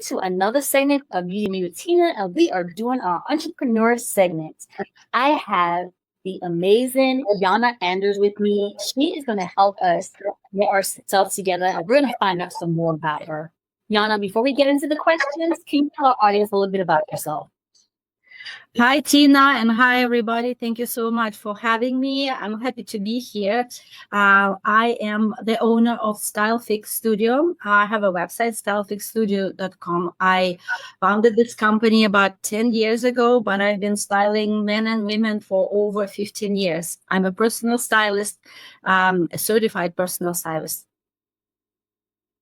to another segment of Beauty Me with Tina, and we are doing our entrepreneur segment. I have the amazing Yana Anders with me. She is going to help us get ourselves together, and we're going to find out some more about her. Yana, before we get into the questions, can you tell our audience a little bit about yourself? Hi, Tina, and hi, everybody. Thank you so much for having me. I'm happy to be here. I am the owner of Stylefix Studio. I have a website, stylefixstudio.com. I founded this company about 10 years ago, but I've been styling men and women for over 15 years. I'm a personal stylist, a certified personal stylist.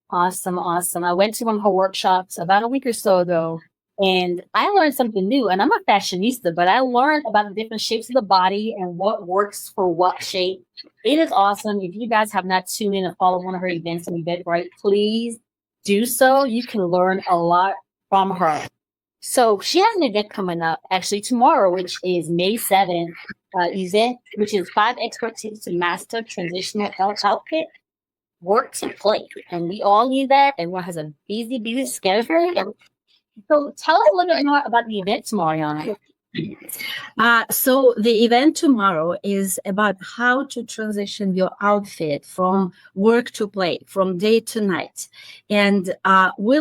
Awesome, awesome. I went to one of her workshops about a week or so ago, and I learned something new. And I'm a fashionista, but I learned about the different shapes of the body and what works for what shape. It is awesome. If you guys have not tuned in and followed one of her events on Eventbrite, please do so. You can learn a lot from her. So she has an event coming up actually tomorrow, which is May 7th event, which is 5 expert tips to master transitional outfit, work to play. And we all need that. Everyone has a busy schedule. So tell us a little bit more about the event tomorrow, Yana. So the event tomorrow is about how to transition your outfit from work to play, from day to night. And we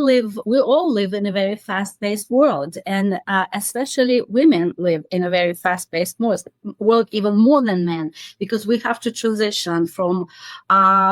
all live in a very fast-paced world, and especially women live in a very fast-paced world, even more than men, because we have to transition from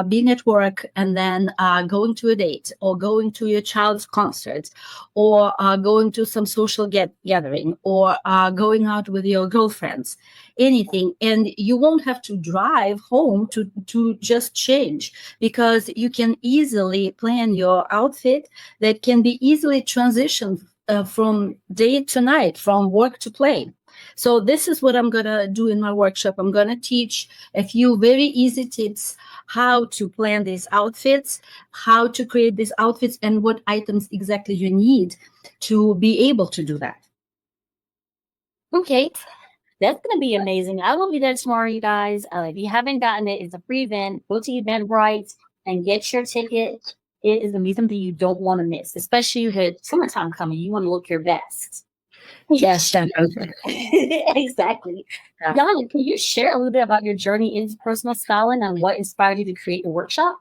being at work and then going to a date, or going to your child's concert, or going to some social gathering, or going out with your girlfriends, anything. And you won't have to drive home to just change, because you can easily plan your outfit that can be easily transitioned from day to night, from work to play. So this is what I'm going to do in my workshop. I'm going to teach a few very easy tips how to plan these outfits, how to create these outfits, and what items exactly you need to be able to do that. Okay, that's going to be amazing. I will be there tomorrow, you guys. If you haven't gotten it, it's a free event. Go to Eventbrite and get your ticket. It is going to be something you don't want to miss, especially with summertime coming. You want to look your best. Yes, definitely. Exactly. Yeah. Yana, can you share a little bit about your journey into personal styling and what inspired you to create your workshop?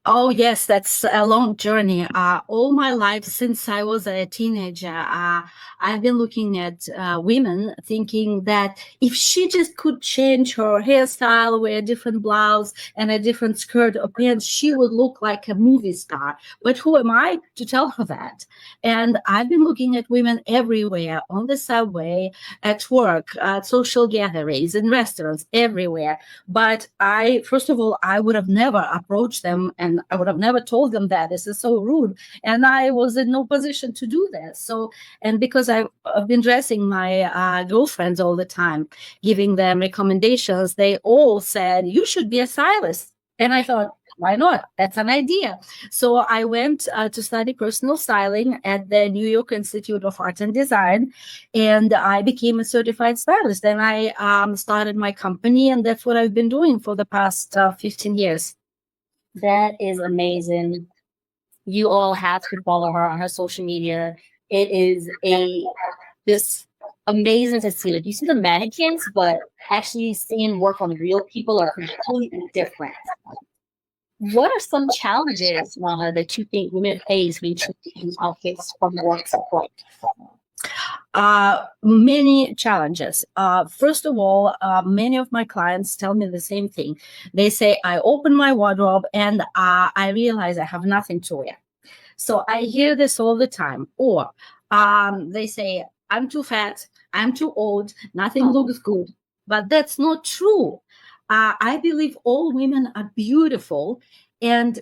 Oh, yes, that's a long journey. All my life, since I was a teenager, I've been looking at women thinking that if she just could change her hairstyle, wear a different blouse and a different skirt or pants, she would look like a movie star. But who am I to tell her that? And I've been looking at women everywhere, on the subway, at work, at social gatherings, in restaurants, everywhere. But first of all, I would have never approached them, and I would have never told them that. This is so rude. And I was in no position to do that. So, and because I've been dressing my girlfriends all the time, giving them recommendations, they all said, you should be a stylist. And I thought, why not? That's an idea. So I went to study personal styling at the New York Institute of Art and Design, and I became a certified stylist. And I started my company, and that's what I've been doing for the past 15 years. That is amazing. You all have to follow her on her social media. It is just amazing to see. Like, you see the mannequins, but actually seeing work on real people are completely different. What are some challenges, Lana, that you think women face when choosing outfits from work to play? Many challenges. First of all, many of my clients tell me the same thing. They say, I open my wardrobe and I realize I have nothing to wear. So I hear this all the time. Or they say, I'm too fat, I'm too old, nothing looks good. But that's not true. I believe all women are beautiful, and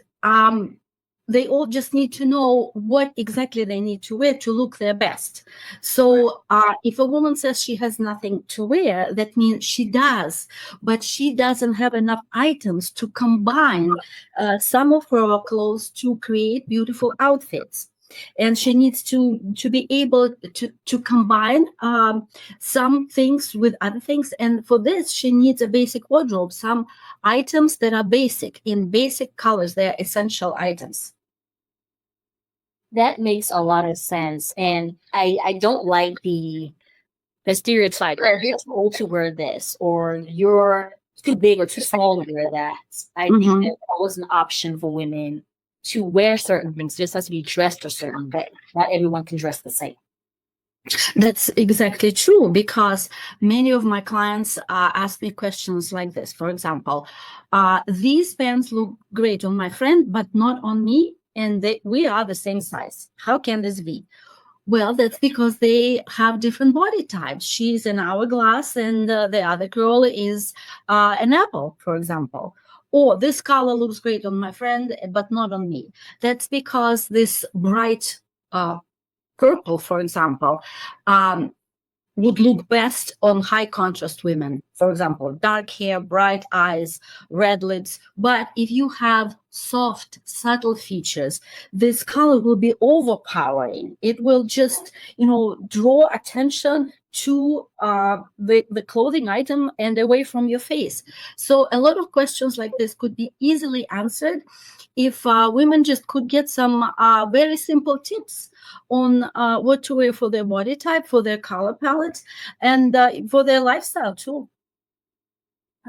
they all just need to know what exactly they need to wear to look their best. So if a woman says she has nothing to wear, that means she does, but she doesn't have enough items to combine some of her clothes to create beautiful outfits. And she needs to be able to combine some things with other things. And for this, she needs a basic wardrobe, some items that are basic, in basic colors. They are essential items. That makes a lot of sense. And I don't like the stereotype, or you're too old to wear this, or you're too big or too small to wear that. I think Mhm. there's always an option for women to wear certain things, just has to be dressed a certain way. Not everyone can dress the same. That's exactly true because many of my clients ask me questions like this. For example, these pants look great on my friend, but not on me, and we are the same size. How can this be? Well, that's because they have different body types. She's an hourglass, and the other girl is an apple, for example. Or this color looks great on my friend, but not on me. That's because this bright uh, purple, for example, um, would look best on high contrast women. For example, dark hair, bright eyes, red lips. But if you have soft, subtle features, this color will be overpowering. It will just, draw attention to the clothing item and away from your face. So a lot of questions like this could be easily answered if women just could get some very simple tips on what to wear for their body type, for their color palette, and for their lifestyle too.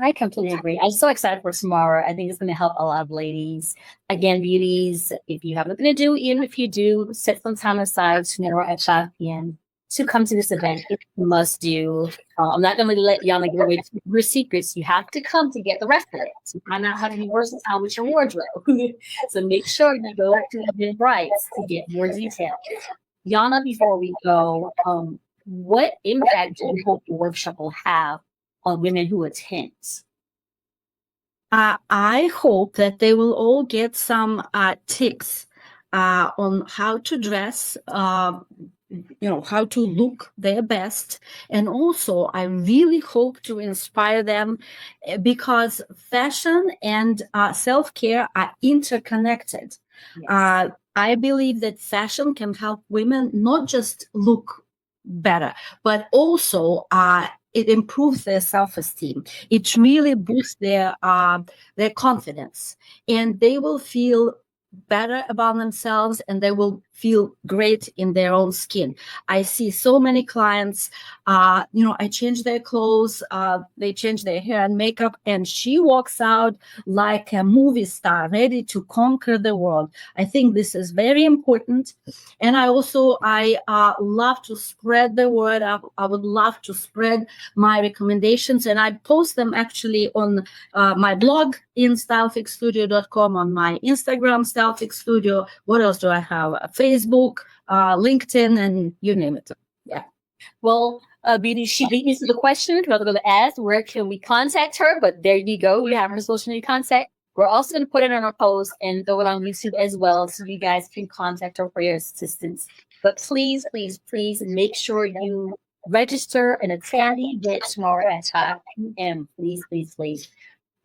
I completely agree. I'm so excited for tomorrow. I think it's going to help a lot of ladies. Again, beauties, if you have nothing to do, even if you do, set some time aside tomorrow at 5 p.m. to come to this event. It's a must do. I'm not going to let Yana give away your secrets. You have to come to get the rest of it, to find out how to be versatile with your wardrobe. So make sure you go to Eventbrite to get more details. Yana, before we go, what impact do you hope the workshop will have on women who attend? I hope that they will all get some tips on how to dress, how to look their best. And also, I really hope to inspire them because fashion and self care are interconnected. Yes. I believe that fashion can help women not just look better, but also it improves their self-esteem. It really boosts their confidence, and they will feel better about themselves, and they will feel great in their own skin. I see so many clients, I change their clothes, they change their hair and makeup, and she walks out like a movie star, ready to conquer the world. I think this is very important. And I love to spread the word. I would love to spread my recommendations, and I post them actually on my blog in stylefixstudio.com, on my Instagram, stylefixstudio. What else do I have? Facebook, LinkedIn, and you name it. Yeah. Well, Beauty, she beat me to the question. I was going to ask, where can we contact her? But there you go. We have her social media contact. We're also going to put it on our post and throw it on YouTube as well, so you guys can contact her for your assistance. But please, please, please make sure you register and attend the event tomorrow at 5 p.m. Please, please, please.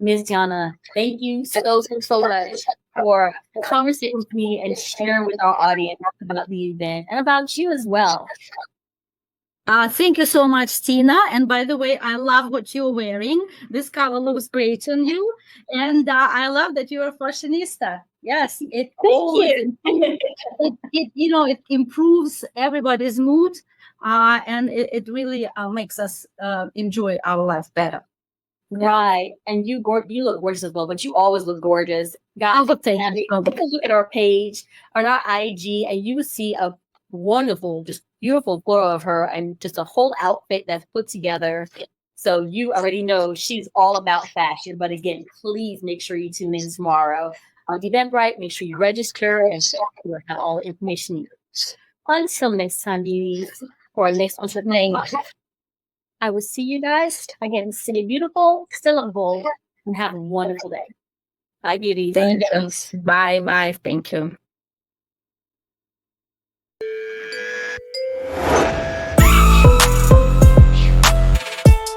Ms. Yana, thank you so much for conversating with me and sharing with our audience about the event and about you as well. Thank you so much, Tina. And by the way, I love what you're wearing. This color looks great on you. And I love that you're a fashionista. Yes, it always it improves everybody's mood, and it really makes us enjoy our life better. Right. And you look gorgeous as well, but you always look gorgeous. Guys, look at our page on our IG and you see a wonderful, just beautiful photo of her and just a whole outfit that's put together. So you already know she's all about fashion. But again, please make sure you tune in tomorrow on Eventbrite. Make sure you register and you'll have all the information you need. Until next time, beauties, for our next entrepreneur. I will see you guys again. Stay beautiful, still on bold, and have a wonderful day. Bye, beauties. Thank you. Bye. Thank you.